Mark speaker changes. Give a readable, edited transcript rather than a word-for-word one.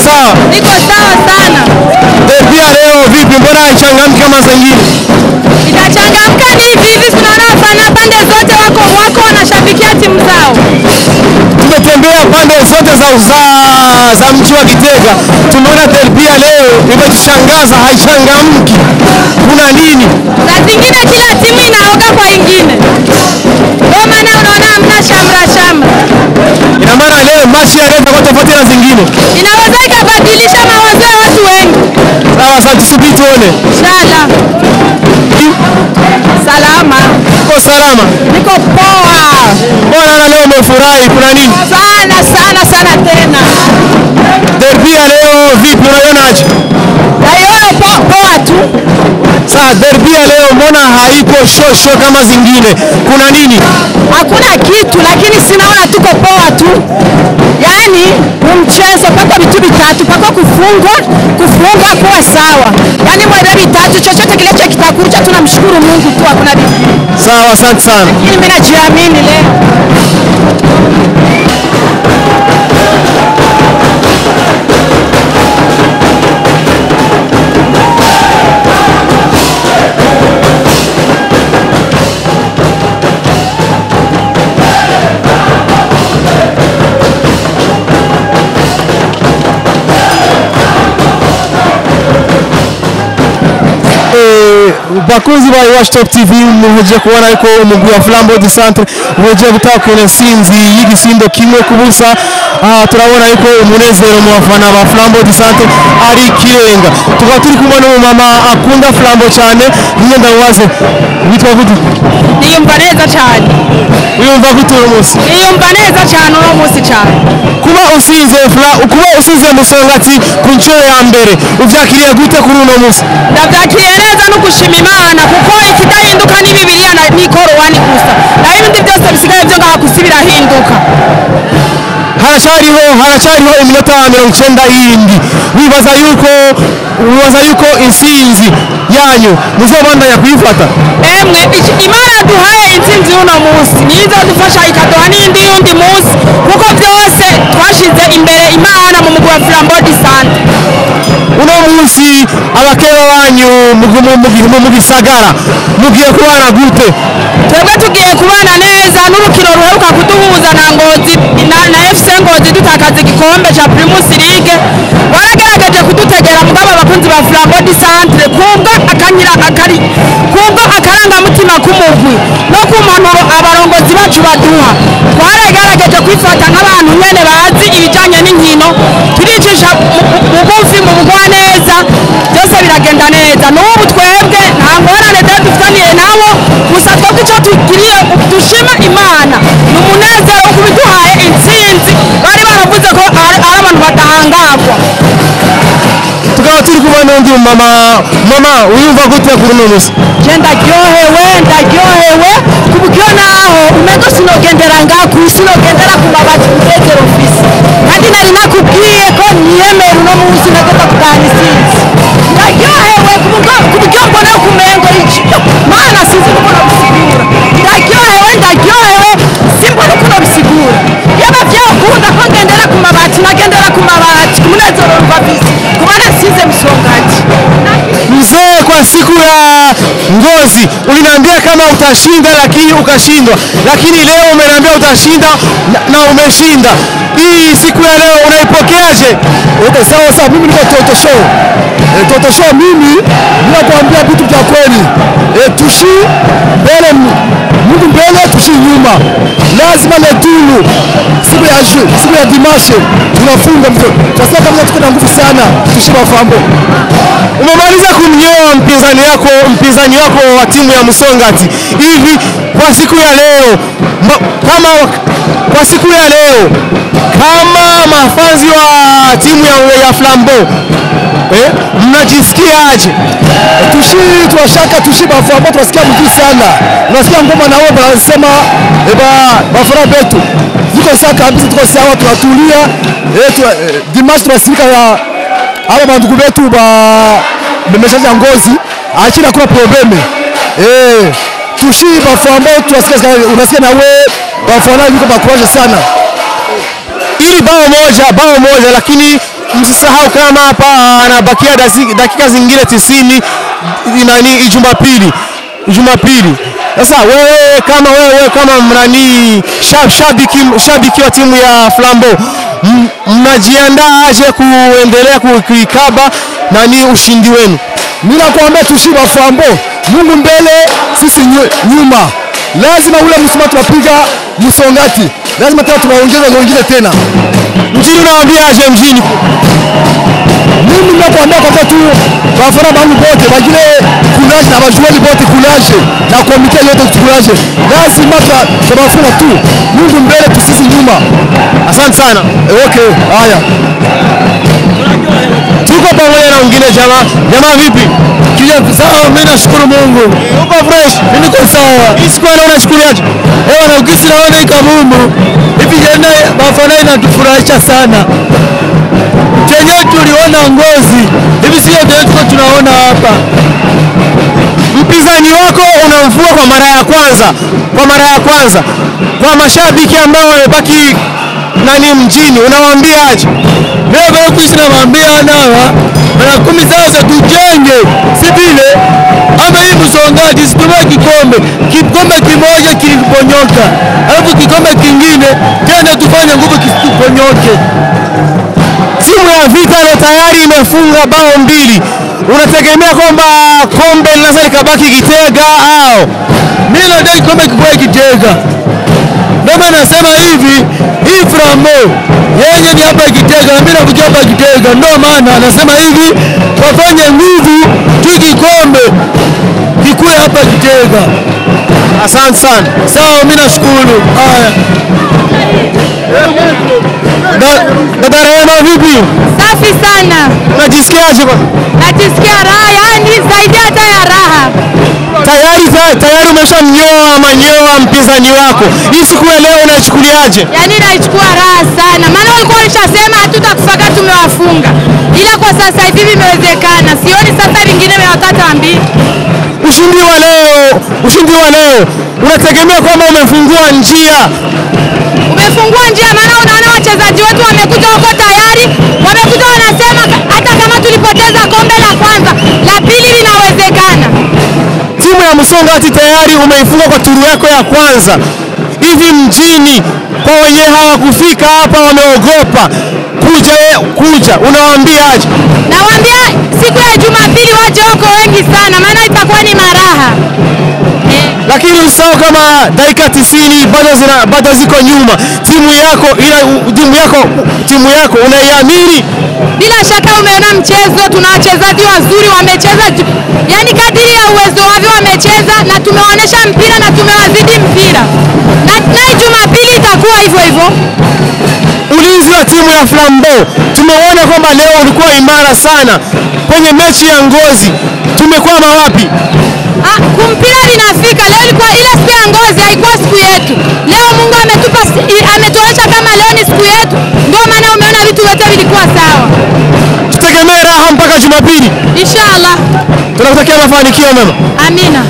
Speaker 1: sawa?
Speaker 2: Niko sawa sana.
Speaker 1: Derby leo vipi? Mbona haichangamki kama zingine?
Speaker 2: Itachangamka ni hivi tunaona wafanya pande zote wako wanashabikia timu zao.
Speaker 1: Tumetembea pande zote za mji wa Gitega. Tumeona derby leo imetushangaza, haichangamki. Kuna nini?
Speaker 2: Na zingine kila timu inaoga kwa ingine. Ndio maana unaona hamna shamra.
Speaker 1: Ina maana leo machi ya leo itakuwa tofauti na zingine.
Speaker 2: Inaweza ikabadilisha mawazo ya watu wengi.
Speaker 1: Sawa, sasa tusubiri tuone.
Speaker 2: Inshallah. Salama.
Speaker 1: Uko salama?
Speaker 2: Niko poa.
Speaker 1: Mbona leo umefurahi? Kuna nini?
Speaker 2: Sana tena.
Speaker 1: Derby leo vipi, unaionaje?
Speaker 2: Naiona poa tu.
Speaker 1: Sasa derby leo mbona haiko shosho kama zingine? Kuna nini?
Speaker 2: Hakuna kitu, lakini sinaona tuko poa tu. Yaani mchezo pako vitu vitatu, pako kufungwa kuwa sawa. Yaani mwende vitatu, chochote kile kitakuja tunamshukuru Mungu tu, hakuna vitu.
Speaker 1: Sawa, asante sana.
Speaker 2: Mimi najiamini leo.
Speaker 1: Bakunzi ba Iwacu Top TV muheje kubona yuko umugwi wa Flambeau du Centre uheje gutakura insinzi y'igisindo kimwe kubusa. Turabona yuko umunezero mu bafana ba Flambeau du Centre ari kirenga. Tukaba turi kumwe n'umumama akunda Flambeau cyane, ngenda waze witwa gute?
Speaker 2: Niyumva neza cyane.
Speaker 1: Uyumva gute uyu munsi?
Speaker 2: Niyumva neza cyane uno munsi cyane.
Speaker 1: Kuba usize Musongati ku nshuro ya mbere uvyakiriye gute kuri uno munsi?
Speaker 2: Ndavyakiriye neza no gushima Imana kuko ikidahinduka ni Bibiliya na Korowani gusa. Na ibindi byose bisigaye byo ngaha kusibira hinduka.
Speaker 1: Haracariho iminota 90 yindi. Wibaza yuko insinzi yanyu muzobandanya kuyifata?
Speaker 2: Emwe Imana duhaye insinzi uno munsi nizo dufasha ikaduha n'indi yundi munsi kuko byose twashize imbere Imana mu mugwi wa Flambeau du Centre.
Speaker 1: Uno munsi abakeba banyu mu gisagara mugiye kubana gute?
Speaker 2: Twebwe tugiye kubana neza n'urukino ruheruka kuduhuza na Ngozi na FC Ngozi dutakaza igikombe cya Primus League. Baragerageje kudutegera mugabo abakunzi ba Flambeau du Centre kubwa akarangamutima k'umugwi no ku mpanuro abarongozi bacu baduha. Twaragerageje kwifata nk'abantu nyene bazi ibijanye n'inkino, turicisha bugufi mu bugwaneza, byose biragenda neza. N'ubu twebwe nta ngorane dufitaniye nabo, gusa twebwe icyo tugiriye dushima Imana ni umunezero wo kubiduhaye intsinzi. Bari baravuze ko ari abantu badahangagwa.
Speaker 1: Tukaba turi kumwe n'undi mama uyumva gute kuri uno munsi?
Speaker 2: Ndaryohewe kubukyo naho umego sinogendera ngaku sinogendera ku mabati kutegera ofisi kandi nari nakubwiye ko niyemera uno munsi nagomba kugana isinzi. Ndaryohewe kubukyo mbona kumengo icyo Mana sizi uko bisigura. Ndaryohewe simbona uko bisigura. Yaba byakunda ko ngendera ku mabati nagendera ku mabati kumunezero rwabisi kubana size Musongati.
Speaker 1: Mzee, kwa siku ya Ngozi uliniambia kama utashinda lakini ukashindwa, lakini leo umeniambia utashinda na umeshinda. Hii siku ya leo unaipokeaje?
Speaker 3: Okay, sawa, mimi niko Toto Show. Toto Show mimi ninakuambia vitu vya kweli. Tushi mbele, Mungu mbele, tushi nyuma. Lazima letulu siku ya dimashe tunafunga mzo. Sasa kama tuko na nguvu sana, tushi Flambeau.
Speaker 1: Umemaliza kumnyoa mpinzani wako wa timu ya Musongati. Hivi kwa siku ya leo kama mafanzi wa timu ya Flambeau mnajisikiaje?
Speaker 3: Tunashaka tushi Flambeau, tunasikia mzuri sana. Tunasikia ngoma na wao wanasema bafara betu. Tuko sawa kabisa, tuko sawa, tunatulia. Dimanche tunasika ya hapa bandugu betu mmeshaja Ngozi, achina kuna probleme. Tushi Flambeau, tunasikia unasikia na wewe bafana yuko bakwaje sana.
Speaker 1: Ili bao moja lakini msisahau kama hapa anabakia dakika zingine 90 nani Jumapili. Sasa wewe kama mnani shabiki wa timu ya Flambeau, mnajiandaa aje kuendelea kuikaba nani ushindi wenu?
Speaker 3: Mimi nakwambia tushiba Flambeau, Mungu mbele sisi nyuma. Lazima ule msima tunapiga Msongati, lazima tena tunaongeza wengine tena.
Speaker 1: Mjini unawaambia aje mjini?
Speaker 3: Mimi nakwambia kwa tu wafana bangu bote bagile kulaje na wajueli bote kulaje na komite yote kulaje. Lazima tunafuna tu Mungu mbele tusisi nyuma.
Speaker 1: Asante sana.
Speaker 3: Okay, haya.
Speaker 1: Tuko pamoja na wengine jamaa vipi?
Speaker 3: Sawa, mimi nashukuru Mungu.
Speaker 1: Uko fresh?
Speaker 3: Mimi niko sawa.
Speaker 1: Hii siku leo unachukuliaje?
Speaker 3: Na ukisi naona ikabumu. Hivi jana bafana inatufurahisha sana. Chenye tuliona Ngozi, hivi sio ndio tunaona hapa.
Speaker 1: Mpinzani wako unamvua kwa mara ya kwanza. Kwa mashabiki ambao wamebaki nani mjini, unawaambia aje?
Speaker 3: Leo kuishi na waambia nawa mara 10 sasa tujenge, si vile ama hii Msongati situme kikombe kimoja kiliponyoka, alafu kikombe kingine tena tufanye nguvu kisiponyoke.
Speaker 1: Timu ya Vitalo tayari imefunga bao 2. Unategemea kwamba kombe linaweza likabaki Gitega au?
Speaker 3: Mimi nadai kombe kibaki Gitega. Ndio nasema hivi, hii Flambeau yeye ni hapa Gitega na mimi nakuja hapa Gitega. Ndio maana anasema hivi, wafanye nguvu tukikombe kikue hapa Gitega.
Speaker 1: Asante sana.
Speaker 3: Sawa, mimi nashukuru. Haya.
Speaker 1: Dada Rehema vipi?
Speaker 2: Safi sana.
Speaker 1: Unajisikiaje bwana?
Speaker 2: Najisikia raha, yani zaidi hata ya raha.
Speaker 1: Tayari umeshamnyoa mpinzani wako. Hii siku ya leo unaichukuliaje?
Speaker 2: Yani naichukua raha sana. Maana walikuwa walishasema hatutakufaga tumewafunga. Ila kwa sasa hivi imewezekana. Sioni sasa vingine vimewakata mbili.
Speaker 1: Ushindi wa leo unategemea kwamba umefungua njia?
Speaker 2: Umefungua njia, maana unaona wachezaji wetu wamekuja wako tayari, wamekuja wanasema hata kama tulipoteza kombe la kwanza, la pili linawezekana.
Speaker 1: Timu ya Msongati tayari umeifunga kwa turu yako ya kwanza. Hivi mjini kwa wenye hawakufika hapa wameogopa kuja, unawaambia aje?
Speaker 2: Nawaambia siku ya Jumapili waje wako wengi sana, maana itakuwa ni maraha.
Speaker 1: Lakini usahau kama dakika 90 bado ziko nyuma. Timu yako unaiamini?
Speaker 2: Bila shaka umeona mchezo, tuna wachezaji wazuri wamecheza, yani kadiri ya uwezo wao wamecheza na tumeonyesha mpira na tumewazidi mpira. Na Jumapili itakuwa hivyo hivyo.
Speaker 1: Ulinzi wa timu ya Flambeau tumeona kwamba leo ulikuwa imara sana. Kwenye mechi ya Ngozi tumekwama wapi?
Speaker 2: Kumpira linafika leo, ilikuwa ile siku ya Ngozi haikuwa siku yetu. Leo Mungu ametuonyesha kama leo ni siku yetu. Ndio maana umeona vitu vyote vilikuwa sawa.
Speaker 1: Tutegemee raha mpaka Jumapili.
Speaker 2: Inshallah.
Speaker 1: Tunakutakia mafanikio mema.
Speaker 2: Amina.